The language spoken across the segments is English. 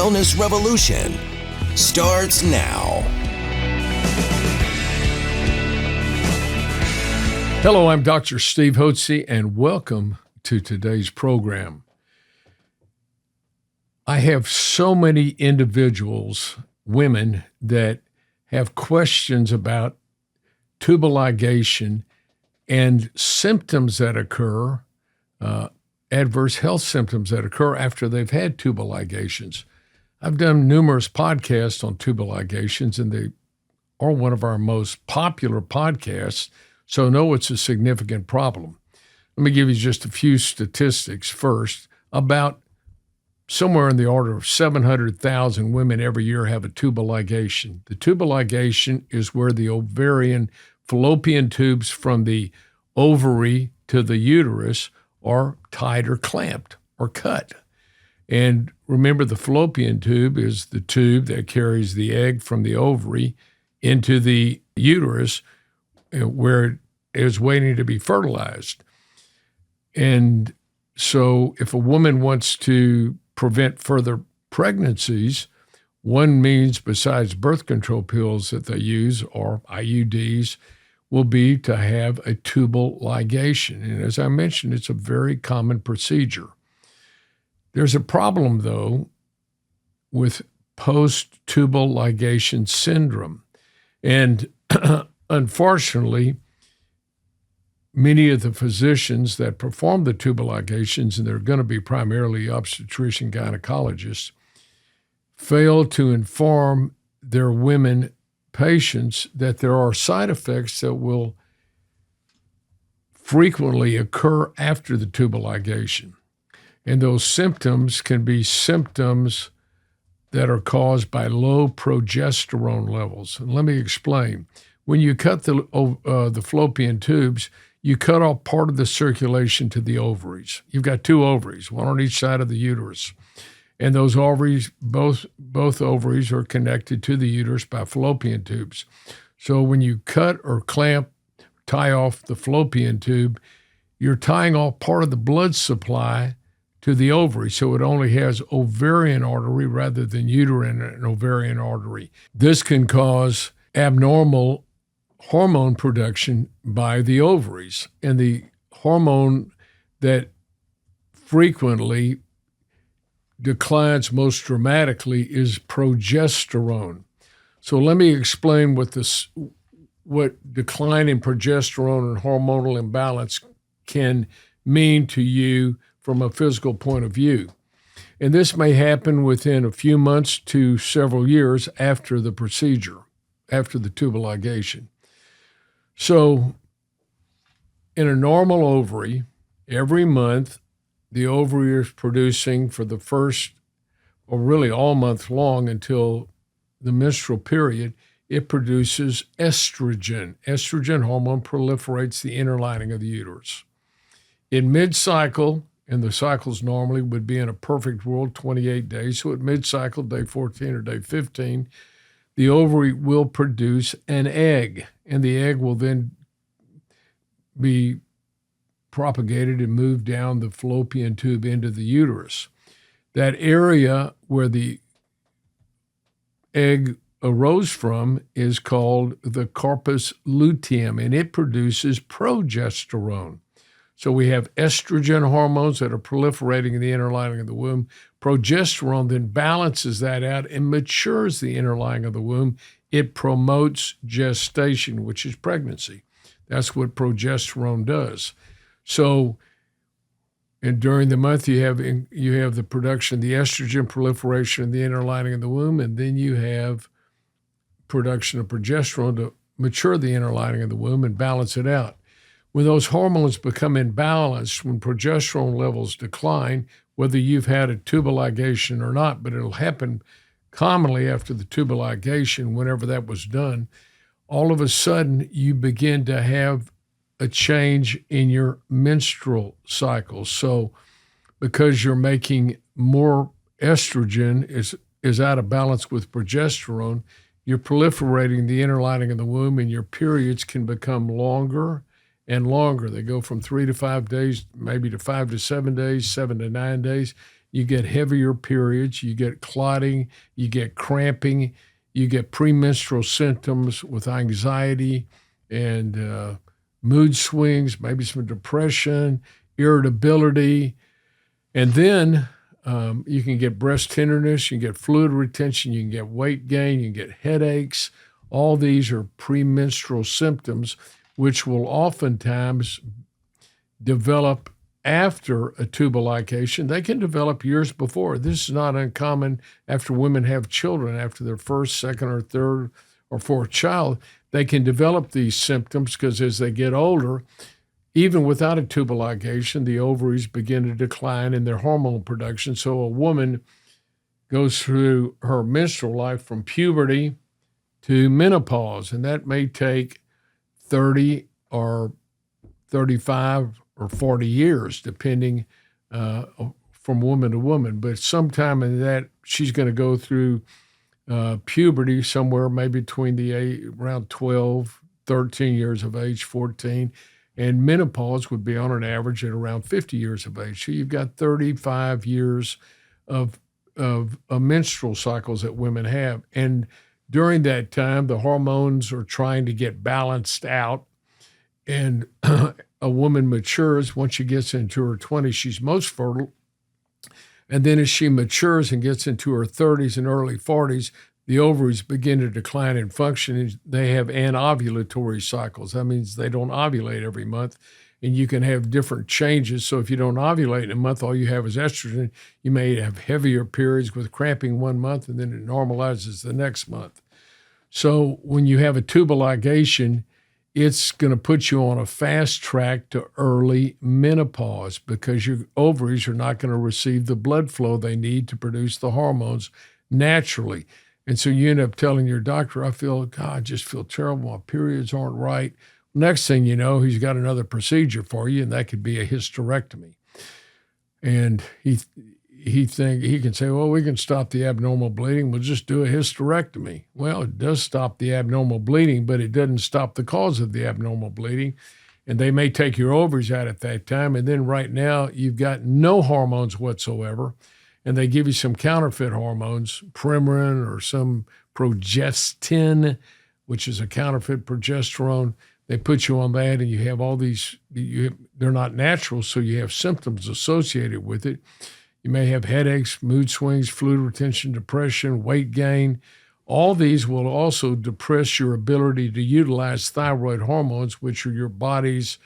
wellness revolution starts now. Hello, I'm Dr. Steve Hotze, and welcome to today's program. I have so many individuals, women, that have questions about tubal ligation and symptoms that occur, adverse health symptoms that occur after they've had tubal ligations. I've done numerous podcasts on tubal ligations, and they are one of our most popular podcasts, so know it's a significant problem. Let me give you just a few statistics first. About somewhere in the order of 700,000 women every year have a tubal ligation. The tubal ligation is where the ovarian fallopian tubes from the ovary to the uterus are tied or clamped or cut. And remember, the fallopian tube is the tube that carries the egg from the ovary into the uterus where it is waiting to be fertilized. And so if a woman wants to prevent further pregnancies, one means besides birth control pills that they use, or IUDs, will be to have a tubal ligation. And as I mentioned, it's a very common procedure. There's a problem, though, with post-tubal ligation syndrome. And unfortunately, many of the physicians that perform the tubal ligations, and they're going to be primarily obstetrician gynecologists, fail to inform their women patients that there are side effects that will frequently occur after the tubal ligation. And those symptoms can be symptoms that are caused by low progesterone levels. And let me explain. When you cut the fallopian tubes, you cut off part of the circulation to the ovaries. You've got two ovaries, one on each side of the uterus. And those ovaries, both ovaries are connected to the uterus by fallopian tubes. So when you cut or tie off the fallopian tube, you're tying off part of the blood supply to the ovary. So it only has ovarian artery rather than uterine and ovarian artery. This can cause abnormal hormone production by the ovaries. And the hormone that frequently declines most dramatically is progesterone. So let me explain what decline in progesterone and hormonal imbalance can mean to you from a physical point of view. And this may happen within a few months to several years after the procedure, after the tubal ligation. So in a normal ovary, every month, the ovary is producing for the first, or really all month long until the menstrual period, it produces estrogen. Estrogen hormone proliferates the inner lining of the uterus. In mid-cycle, and the cycles normally would be in a perfect world 28 days, so at mid-cycle, day 14 or day 15, the ovary will produce an egg, and the egg will then be propagated and moved down the fallopian tube into the uterus. That area where the egg arose from is called the corpus luteum, and it produces progesterone. So we have estrogen hormones that are proliferating in the inner lining of the womb. Progesterone then balances that out and matures the inner lining of the womb. It promotes gestation, which is pregnancy. That's what progesterone does. So, and during the month, you have the production of the estrogen proliferation in the inner lining of the womb, and then you have production of progesterone to mature the inner lining of the womb and balance it out. When those hormones become imbalanced, when progesterone levels decline, whether you've had a tubal ligation or not, but it'll happen commonly after the tubal ligation, whenever that was done, all of a sudden you begin to have a change in your menstrual cycle. So because you're making more estrogen is out of balance with progesterone, you're proliferating the inner lining of the womb, and your periods can become longer and longer. They go from 3 to 5 days, maybe to 5 to 7 days, 7 to 9 days. you get heavier periods, you get clotting, you get cramping, you get premenstrual symptoms with anxiety and mood swings, maybe some depression, irritability. And then you can get breast tenderness, you can get fluid retention, you can get weight gain, you can get headaches. All these are premenstrual symptoms, which will oftentimes develop after a tubal ligation. They can develop years before. This is not uncommon after women have children, after their first, second, or third, or fourth child. They can develop these symptoms because as they get older, even without a tubal ligation, the ovaries begin to decline in their hormone production. So a woman goes through her menstrual life from puberty to menopause, and that may take 30 or 35 or 40 years, depending from woman to woman. But sometime in that, she's going to go through puberty somewhere maybe between around 12, 13 years of age, 14, and menopause would be on an average at around 50 years of age. So you've got 35 years of menstrual cycles that women have. And during that time, the hormones are trying to get balanced out, and a woman matures. Once she gets into her 20s, she's most fertile. And then as she matures and gets into her 30s and early 40s, the ovaries begin to decline in function, and they have anovulatory cycles. That means they don't ovulate every month, and you can have different changes. So if you don't ovulate in a month, all you have is estrogen. You may have heavier periods with cramping one month, and then it normalizes the next month. So when you have a tubal ligation, it's going to put you on a fast track to early menopause because your ovaries are not going to receive the blood flow they need to produce the hormones naturally. And so you end up telling your doctor, I just feel terrible. My periods aren't right. Next thing you know, he's got another procedure for you, and that could be a hysterectomy. And he can say, well, we can stop the abnormal bleeding. We'll just do a hysterectomy. Well, it does stop the abnormal bleeding, but it doesn't stop the cause of the abnormal bleeding. And they may take your ovaries out at that time. And then right now, you've got no hormones whatsoever. And they give you some counterfeit hormones, Premarin or some progestin, which is a counterfeit progesterone. They put you on that, and you have all these, they're not natural, so you have symptoms associated with it. You may have headaches, mood swings, fluid retention, depression, weight gain. All these will also depress your ability to utilize thyroid hormones, which are your body's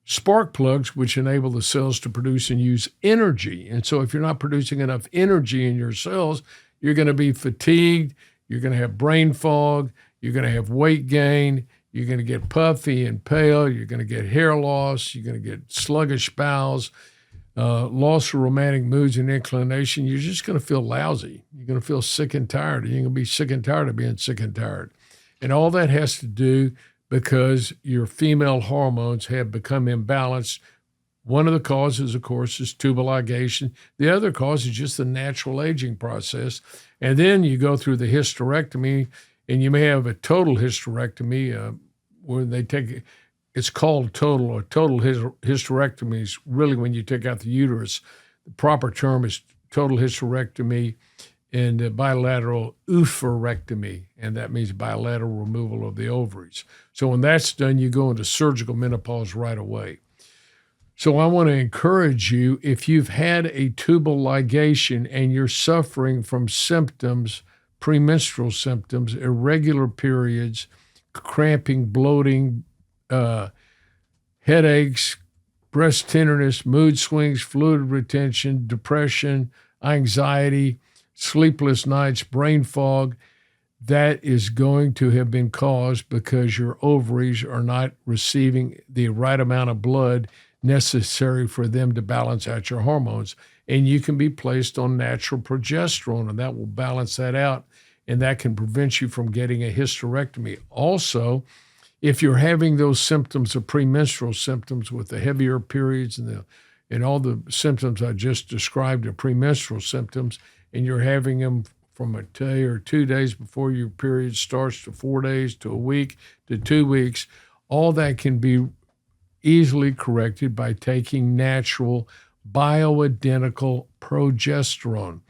spark plugs, which enable the cells to produce and use energy. And so if you're not producing enough energy in your cells, you're going to be fatigued, you're going to have brain fog, you're going to have weight gain, you're going to get puffy and pale, you're going to get hair loss, you're going to get sluggish bowels, loss of romantic moods and inclination. You're just going to feel lousy. You're going to feel sick and tired. You're going to be sick and tired of being sick and tired. And all that has to do because your female hormones have become imbalanced. One of the causes, of course, is tubal ligation. The other cause is just the natural aging process. And then you go through the hysterectomy, and you may have a total hysterectomy where they take, it's called total, or total hysterectomy is really when you take out the uterus. The proper term is total hysterectomy and bilateral oophorectomy, and that means bilateral removal of the ovaries. So when that's done, you go into surgical menopause right away. So I want to encourage you, if you've had a tubal ligation and you're suffering from symptoms, premenstrual symptoms, irregular periods, cramping, bloating, headaches, breast tenderness, mood swings, fluid retention, depression, anxiety, sleepless nights, brain fog, that is going to have been caused because your ovaries are not receiving the right amount of blood necessary for them to balance out your hormones. And you can be placed on natural progesterone, and that will balance that out, and that can prevent you from getting a hysterectomy. Also, if you're having those symptoms of premenstrual symptoms with the heavier periods and all the symptoms I just described are premenstrual symptoms, and you're having them from a day or 2 days before your period starts to 4 days to a week to 2 weeks, all that can be easily corrected by taking natural bioidentical progesterone.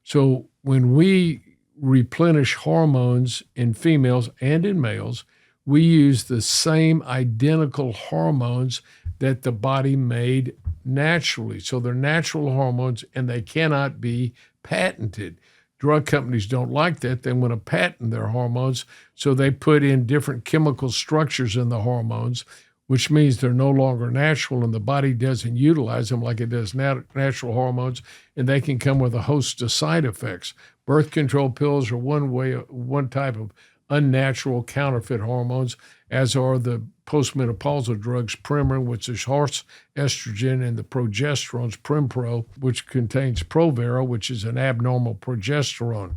So when we replenish hormones in females and in males, we use the same identical hormones that the body made naturally. So they're natural hormones and they cannot be patented. Drug companies don't like that. They want to patent their hormones, so they put in different chemical structures in the hormones, which means they're no longer natural and the body doesn't utilize them like it does natural hormones, and they can come with a host of side effects. Birth control pills are one type of unnatural counterfeit hormones, as are the postmenopausal drugs, Premarin, which is horse estrogen, and the progesterones, Prempro, which contains Provera, which is an abnormal progesterone.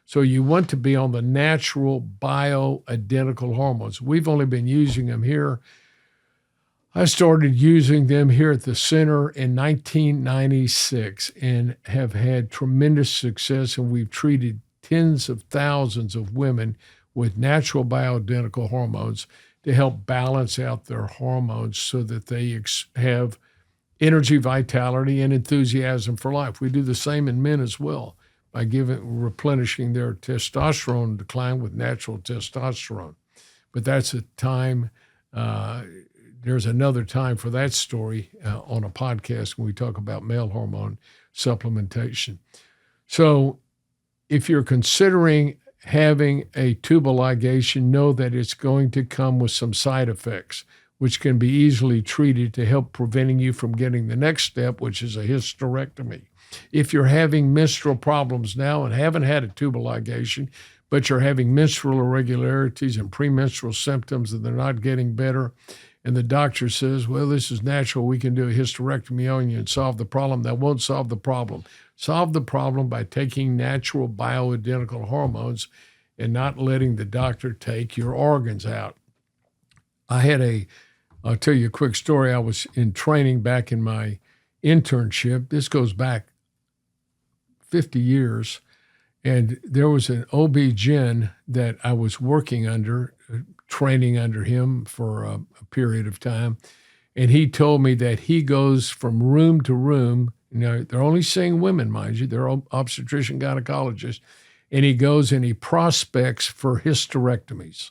So you want to be on the natural bioidentical hormones. We've only been using them here. I started using them here at the center in 1996 and have had tremendous success, and we've treated tens of thousands of women with natural bioidentical hormones to help balance out their hormones so that they have energy, vitality, and enthusiasm for life. We do the same in men as well by replenishing their testosterone decline with natural testosterone. But that's a time, there's another time for that story on a podcast when we talk about male hormone supplementation. So if you're considering having a tubal ligation, know that it's going to come with some side effects, which can be easily treated to help preventing you from getting the next step, which is a hysterectomy. If you're having menstrual problems now and haven't had a tubal ligation, but you're having menstrual irregularities and premenstrual symptoms and they're not getting better, and the doctor says, well, this is natural, we can do a hysterectomy on you and solve the problem, that won't solve the problem. Solve the problem by taking natural bioidentical hormones and not letting the doctor take your organs out. I'll tell you a quick story. I was in training back in my internship. This goes back 50 years. And there was an OB-GYN that I was working under, training under him for a period of time. And he told me that he goes from room to room. They're only seeing women, mind you. They're obstetrician gynecologists. And he goes and he prospects for hysterectomies.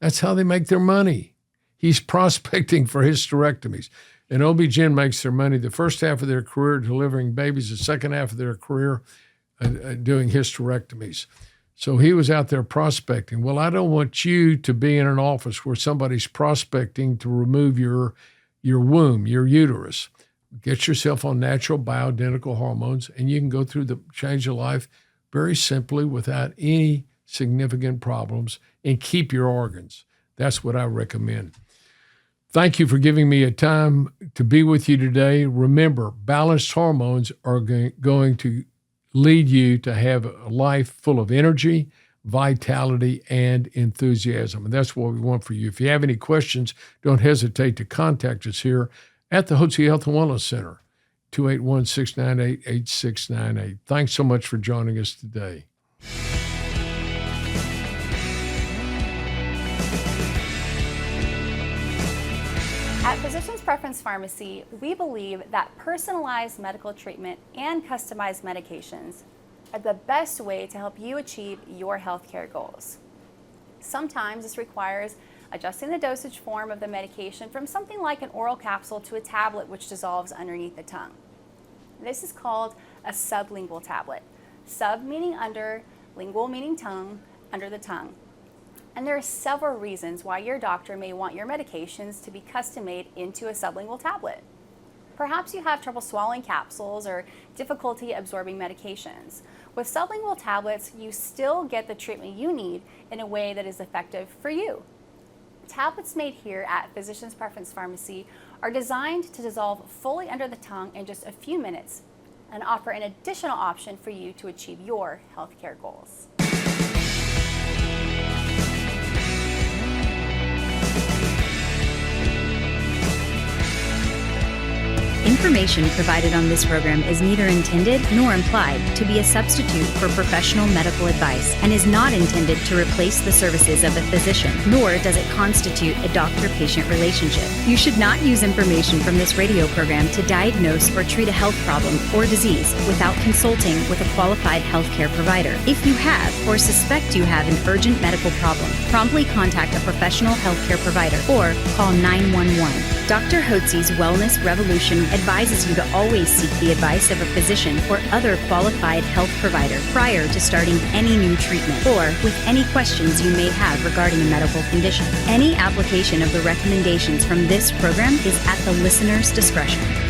That's how they make their money. He's prospecting for hysterectomies. And OB-GYN makes their money the first half of their career delivering babies, the second half of their career doing hysterectomies. So he was out there prospecting. Well, I don't want you to be in an office where somebody's prospecting to remove your womb, your uterus. Get yourself on natural bioidentical hormones, and you can go through the change of life very simply without any significant problems and keep your organs. That's what I recommend. Thank you for giving me a time to be with you today. Remember, balanced hormones are going to lead you to have a life full of energy, vitality, and enthusiasm. And that's what we want for you. If you have any questions, don't hesitate to contact us here at the Hotze Health and Wellness Center, 281-698-8698. Thanks so much for joining us today. At Physicians Preference Pharmacy, we believe that personalized medical treatment and customized medications are the best way to help you achieve your healthcare goals. Sometimes this requires adjusting the dosage form of the medication from something like an oral capsule to a tablet which dissolves underneath the tongue. This is called a sublingual tablet. Sub meaning under, lingual meaning tongue, under the tongue. And there are several reasons why your doctor may want your medications to be custom-made into a sublingual tablet. Perhaps you have trouble swallowing capsules or difficulty absorbing medications. With sublingual tablets, you still get the treatment you need in a way that is effective for you. Tablets made here at Physicians Preference Pharmacy are designed to dissolve fully under the tongue in just a few minutes and offer an additional option for you to achieve your healthcare goals. information provided on this program is neither intended nor implied to be a substitute for professional medical advice and is not intended to replace the services of a physician, nor does it constitute a doctor-patient relationship. You should not use information from this radio program to diagnose or treat a health problem or disease without consulting with a qualified healthcare provider. If you have or suspect you have an urgent medical problem, promptly contact a professional healthcare provider or call 911. Dr. Hotze's Wellness Revolution advises you to always seek the advice of a physician or other qualified health provider prior to starting any new treatment or with any questions you may have regarding a medical condition. Any application of the recommendations from this program is at the listener's discretion.